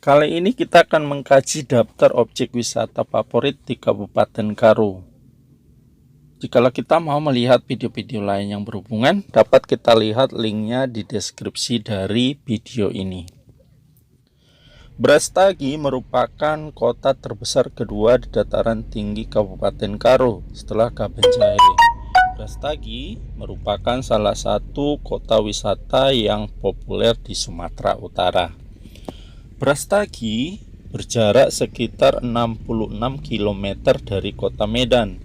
Kali ini kita akan mengkaji daftar objek wisata favorit di Kabupaten Karo. Jikalau kita mau melihat video-video lain yang berhubungan, dapat kita lihat linknya di deskripsi dari video ini. Brastagi merupakan kota terbesar kedua di dataran tinggi Kabupaten Karo setelah Kabanjahe. Brastagi merupakan salah satu kota wisata yang populer di Sumatera Utara. Brastagi berjarak sekitar 66 km dari kota Medan.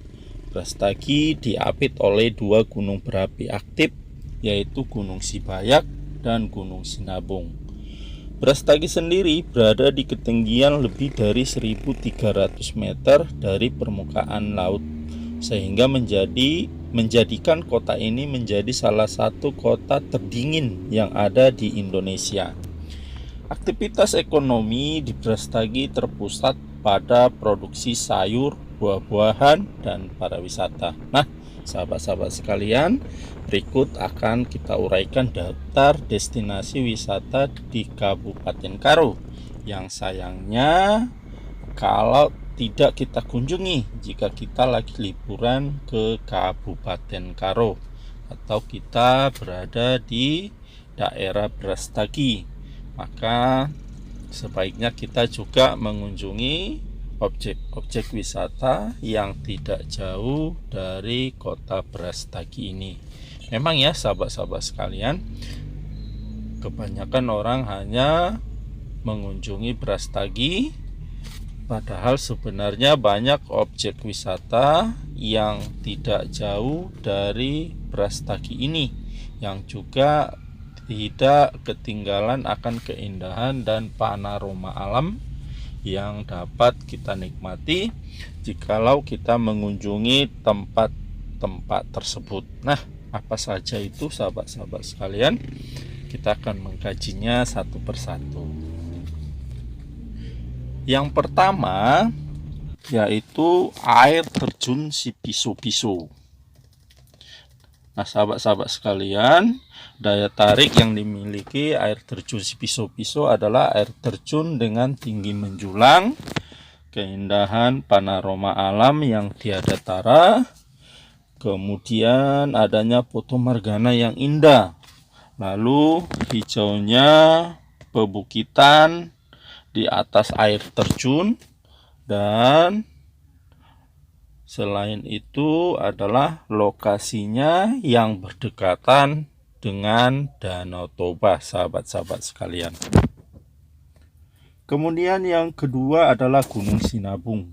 Brastagi diapit oleh dua gunung berapi aktif, yaitu Gunung Sibayak dan Gunung Sinabung. Brastagi sendiri berada di ketinggian lebih dari 1.300 meter dari permukaan laut, sehingga menjadikan kota ini menjadi salah satu kota terdingin yang ada di Indonesia. Aktivitas ekonomi di Brastagi terpusat pada produksi sayur, buah-buahan, dan pariwisata. Nah, sahabat-sahabat sekalian, berikut akan kita uraikan daftar destinasi wisata di Kabupaten Karo yang sayangnya kalau tidak kita kunjungi jika kita lagi liburan ke Kabupaten Karo atau kita berada di daerah Brastagi. Maka sebaiknya kita juga mengunjungi objek-objek wisata yang tidak jauh dari kota Brastagi ini. Memang ya sahabat-sahabat sekalian, kebanyakan orang hanya mengunjungi Brastagi, padahal sebenarnya banyak objek wisata yang tidak jauh dari Brastagi ini yang juga tidak ketinggalan akan keindahan dan panorama alam yang dapat kita nikmati jikalau kita mengunjungi tempat-tempat tersebut. Nah, apa saja itu sahabat-sahabat sekalian? Kita akan mengkajinya satu persatu. Yang pertama yaitu air terjun Sipiso-Piso. Nah, sahabat-sahabat sekalian, daya tarik yang dimiliki air terjun Sipiso-Piso adalah air terjun dengan tinggi menjulang, keindahan panorama alam yang tiada tara, kemudian adanya fotomargana yang indah, lalu hijaunya pebukitan di atas air terjun, dan selain itu adalah lokasinya yang berdekatan dengan Danau Toba, sahabat-sahabat sekalian. Kemudian yang kedua adalah Gunung Sinabung.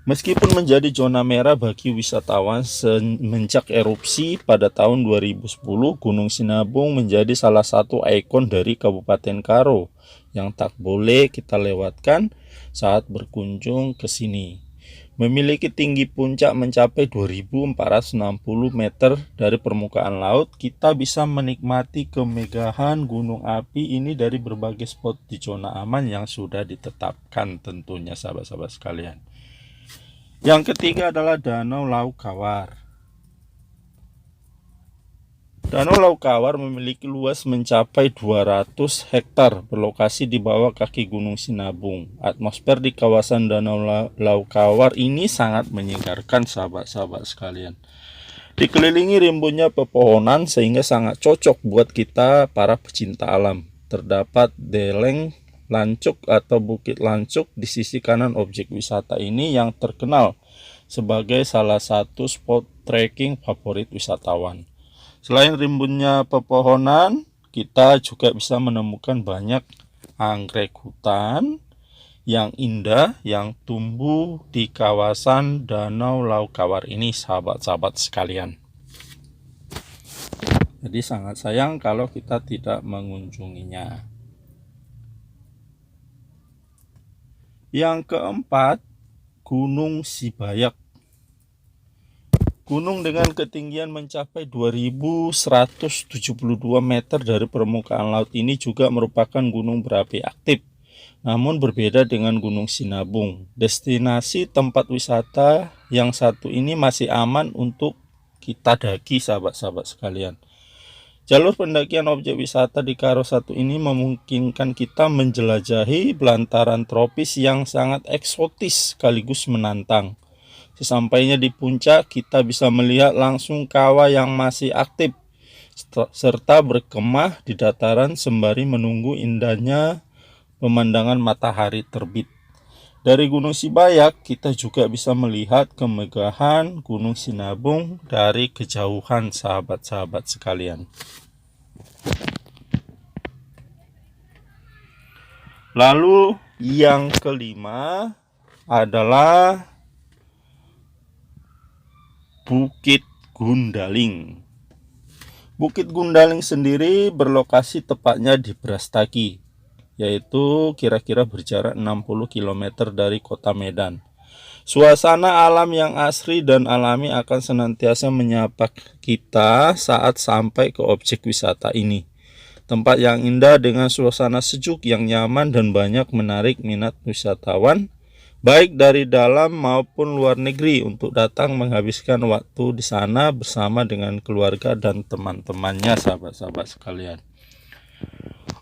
Meskipun menjadi zona merah bagi wisatawan semenjak erupsi pada tahun 2010, Gunung Sinabung menjadi salah satu ikon dari Kabupaten Karo yang tak boleh kita lewatkan saat berkunjung ke sini. Memiliki tinggi puncak mencapai 2.460 meter dari permukaan laut, kita bisa menikmati kemegahan gunung api ini dari berbagai spot di zona aman yang sudah ditetapkan tentunya sahabat-sahabat sekalian. Yang ketiga adalah Danau Laukawar. Danau Laukawar memiliki luas mencapai 200 hektar, berlokasi di bawah kaki Gunung Sinabung. Atmosfer di kawasan Danau Laukawar ini sangat menyegarkan sahabat-sahabat sekalian. Dikelilingi rimbunnya pepohonan sehingga sangat cocok buat kita para pecinta alam. Terdapat Deleng Lancuk atau Bukit Lancuk di sisi kanan objek wisata ini yang terkenal sebagai salah satu spot trekking favorit wisatawan. Selain rimbunnya pepohonan, kita juga bisa menemukan banyak anggrek hutan yang indah yang tumbuh di kawasan Danau Laukawar ini, sahabat-sahabat sekalian. Jadi sangat sayang kalau kita tidak mengunjunginya. Yang keempat, Gunung Sibayak. Gunung dengan ketinggian mencapai 2.172 meter dari permukaan laut ini juga merupakan gunung berapi aktif. Namun berbeda dengan Gunung Sinabung. Destinasi tempat wisata yang satu ini masih aman untuk kita daki sahabat-sahabat sekalian. Jalur pendakian objek wisata di Karo 1 ini memungkinkan kita menjelajahi belantaran tropis yang sangat eksotis sekaligus menantang. Sesampainya di puncak, kita bisa melihat langsung kawah yang masih aktif, serta berkemah di dataran sembari menunggu indahnya pemandangan matahari terbit. Dari Gunung Sibayak, kita juga bisa melihat kemegahan Gunung Sinabung dari kejauhan, sahabat-sahabat sekalian. Lalu yang kelima adalah Bukit Gundaling. Bukit Gundaling sendiri berlokasi tepatnya di Brastagi, yaitu kira-kira berjarak 60 km dari kota Medan. Suasana alam yang asri dan alami akan senantiasa menyapa kita saat sampai ke objek wisata ini. Tempat yang indah dengan suasana sejuk yang nyaman dan banyak menarik minat wisatawan, baik dari dalam maupun luar negeri, untuk datang menghabiskan waktu di sana bersama dengan keluarga dan teman-temannya, sahabat-sahabat sekalian.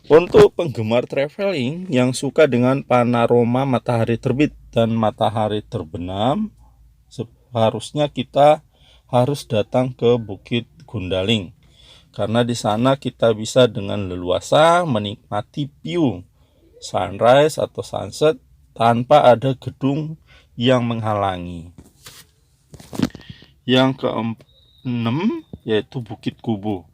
Untuk penggemar traveling yang suka dengan panorama matahari terbit dan matahari terbenam, seharusnya kita harus datang ke Bukit Gundaling, karena di sana kita bisa dengan leluasa menikmati view sunrise atau sunset tanpa ada gedung yang menghalangi. Yang keenam yaitu Bukit Kubu.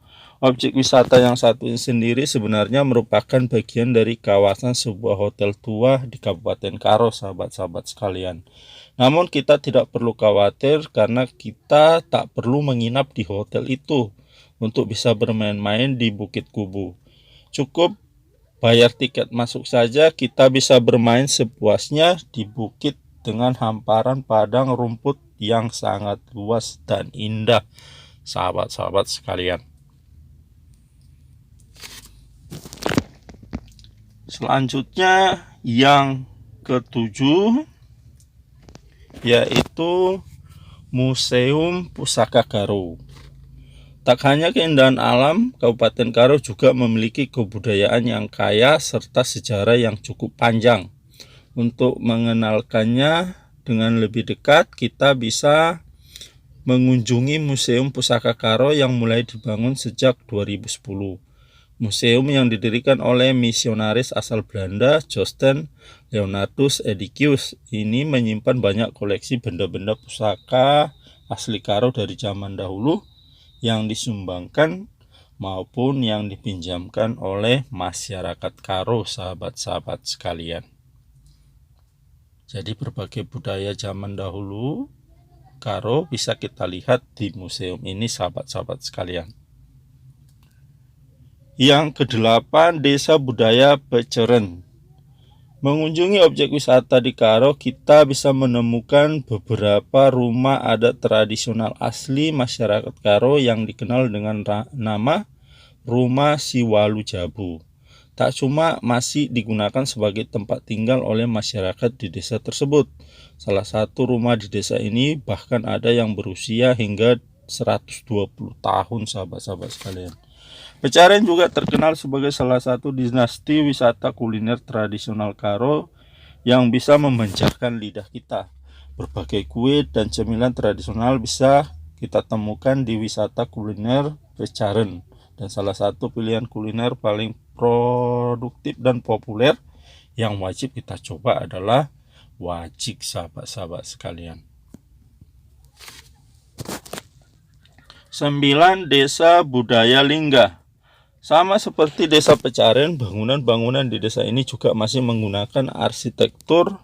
Objek wisata yang satu ini sendiri sebenarnya merupakan bagian dari kawasan sebuah hotel tua di Kabupaten Karo, sahabat-sahabat sekalian. Namun kita tidak perlu khawatir karena kita tak perlu menginap di hotel itu untuk bisa bermain-main di Bukit Kubu. Cukup bayar tiket masuk saja, kita bisa bermain sepuasnya di bukit dengan hamparan padang rumput yang sangat luas dan indah, sahabat-sahabat sekalian. Selanjutnya yang ketujuh yaitu Museum Pusaka Karo. Tak hanya keindahan alam, Kabupaten Karo juga memiliki kebudayaan yang kaya serta sejarah yang cukup panjang. Untuk mengenalkannya dengan lebih dekat, kita bisa mengunjungi Museum Pusaka Karo yang mulai dibangun sejak 2010. Museum yang didirikan oleh misionaris asal Belanda, Josten Leonardus Edicius, ini menyimpan banyak koleksi benda-benda pusaka asli Karo dari zaman dahulu yang disumbangkan maupun yang dipinjamkan oleh masyarakat Karo, sahabat-sahabat sekalian. Jadi berbagai budaya zaman dahulu Karo bisa kita lihat di museum ini, sahabat-sahabat sekalian. Yang kedelapan, Desa Budaya Beceren. Mengunjungi objek wisata di Karo, kita bisa menemukan beberapa rumah adat tradisional asli masyarakat Karo yang dikenal dengan nama Rumah Siwalu Jabu. Tak cuma masih digunakan sebagai tempat tinggal oleh masyarakat di desa tersebut. Salah satu rumah di desa ini bahkan ada yang berusia hingga 120 tahun, sahabat-sahabat sekalian. Beceren juga terkenal sebagai salah satu dinasti wisata kuliner tradisional Karo yang bisa memanjakan lidah kita. Berbagai kue dan cemilan tradisional bisa kita temukan di wisata kuliner Beceren. Dan salah satu pilihan kuliner paling produktif dan populer yang wajib kita coba adalah wajik, sahabat-sahabat sekalian. 9. Desa Budaya Lingga. Sama seperti desa Beceren, bangunan-bangunan di desa ini juga masih menggunakan arsitektur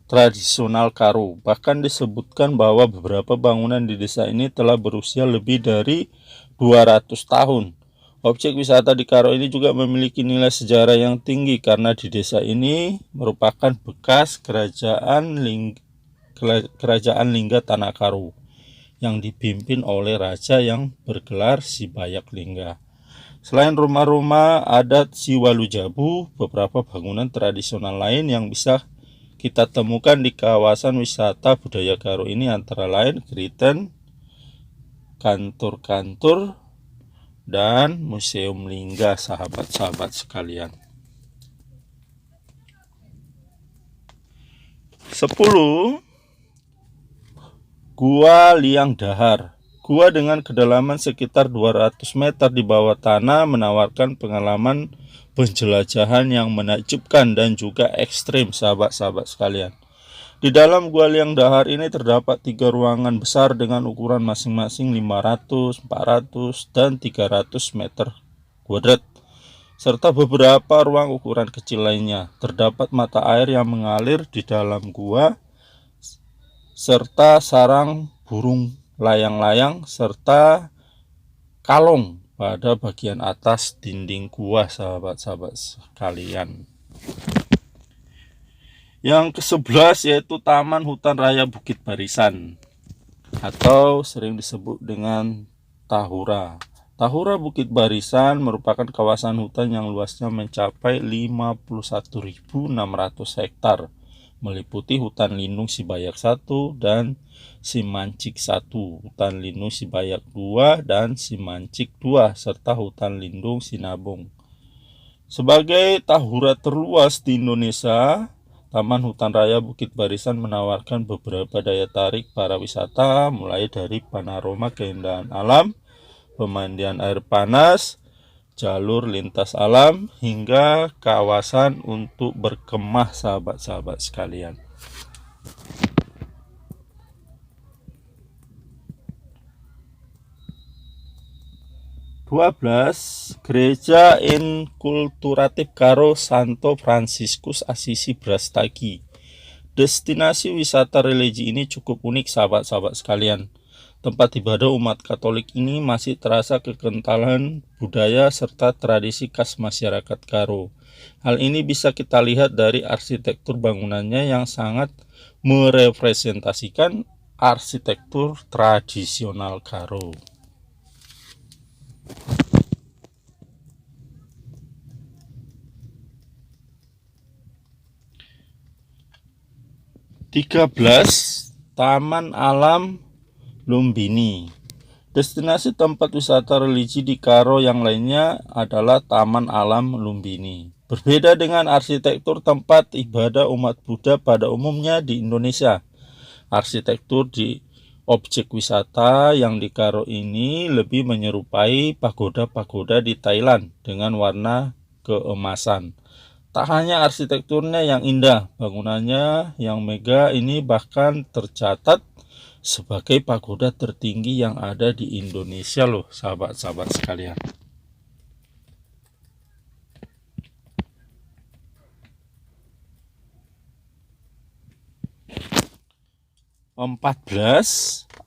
tradisional Karo. Bahkan disebutkan bahwa beberapa bangunan di desa ini telah berusia lebih dari 200 tahun. Objek wisata di Karo ini juga memiliki nilai sejarah yang tinggi karena di desa ini merupakan bekas kerajaan Lingga Tanah Karo yang dipimpin oleh raja yang bergelar Sibayak Lingga. Selain rumah-rumah adat Siwalu Jabu, beberapa bangunan tradisional lain yang bisa kita temukan di kawasan wisata budaya Karo ini antara lain Griten, kantor-kantor, dan Museum Lingga, sahabat-sahabat sekalian. 10. Gua Liang Dahar. Gua dengan kedalaman sekitar 200 meter di bawah tanah menawarkan pengalaman penjelajahan yang menakjubkan dan juga ekstrim, sahabat-sahabat sekalian. Di dalam Gua Liang Dahar ini terdapat 3 ruangan besar dengan ukuran masing-masing 500, 400, dan 300 meter kuadrat, serta beberapa ruang ukuran kecil lainnya. Terdapat mata air yang mengalir di dalam gua, serta sarang burung layang-layang, serta kalong pada bagian atas dinding gua, sahabat-sahabat sekalian. Yang ke-11 yaitu Taman Hutan Raya Bukit Barisan, atau sering disebut dengan Tahura. Tahura Bukit Barisan merupakan kawasan hutan yang luasnya mencapai 51.600 hektar, meliputi hutan lindung Sibayak 1 dan Simancik 1, hutan lindung Sibayak 2 dan Simancik 2, serta hutan lindung Sinabung. Sebagai tahura terluas di Indonesia, Taman Hutan Raya Bukit Barisan menawarkan beberapa daya tarik para wisata, mulai dari panorama keindahan alam, pemandian air panas, jalur lintas alam, hingga kawasan untuk berkemah, sahabat-sahabat sekalian. Gereja Inkulturatif Karo Santo Fransiskus Assisi Brastagi. Destinasi wisata religi ini cukup unik, sahabat-sahabat sekalian. Tempat ibadah umat Katolik ini masih terasa kekentalan budaya serta tradisi khas masyarakat Karo. Hal ini bisa kita lihat dari arsitektur bangunannya yang sangat merepresentasikan arsitektur tradisional Karo. 13. Taman Alam Lumbini. Destinasi tempat wisata religi di Karo yang lainnya adalah Taman Alam Lumbini. Berbeda dengan arsitektur tempat ibadah umat Buddha pada umumnya di Indonesia, arsitektur di objek wisata yang di Karo ini lebih menyerupai pagoda-pagoda di Thailand dengan warna keemasan. Tak hanya arsitekturnya yang indah, bangunannya yang megah ini bahkan tercatat sebagai pagoda tertinggi yang ada di Indonesia loh, sahabat-sahabat sekalian.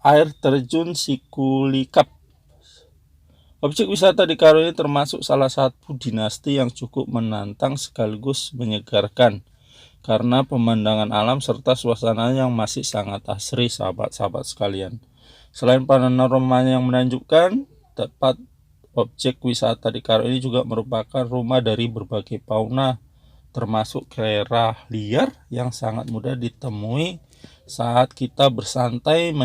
Air terjun Sikulikap. Objek wisata di Karo ini termasuk salah satu dinasti yang cukup menantang sekaligus menyegarkan karena pemandangan alam serta suasana yang masih sangat asri, sahabat-sahabat sekalian. Selain panoramanya yang menakjubkan, tempat objek wisata di Karo ini juga merupakan rumah dari berbagai fauna, termasuk kera liar yang sangat mudah ditemui saat kita bersantai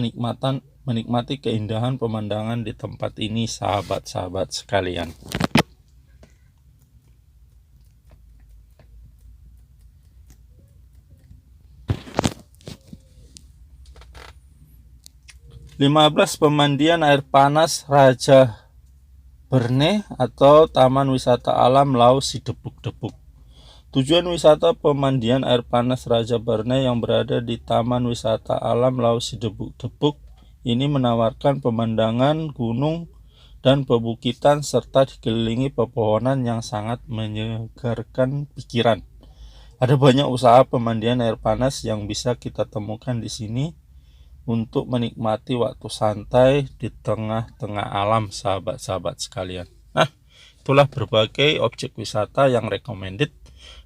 menikmati keindahan pemandangan di tempat ini, sahabat-sahabat sekalian. Pemandian air panas Raja Berne atau Taman Wisata Alam Lau Sidebuk-Debuk. Tujuan wisata pemandian air panas Raja Berne yang berada di Taman Wisata Alam Lau Sidebuk-Debuk ini menawarkan pemandangan gunung dan pebukitan serta dikelilingi pepohonan yang sangat menyegarkan pikiran. Ada banyak usaha pemandian air panas yang bisa kita temukan di sini untuk menikmati waktu santai di tengah-tengah alam, sahabat-sahabat sekalian. Nah, itulah berbagai objek wisata yang recommended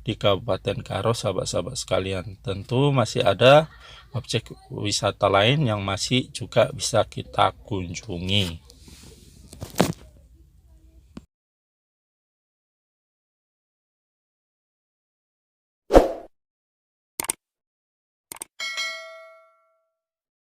di Kabupaten Karo, sahabat-sahabat sekalian. Tentu masih ada objek wisata lain yang masih juga bisa kita kunjungi.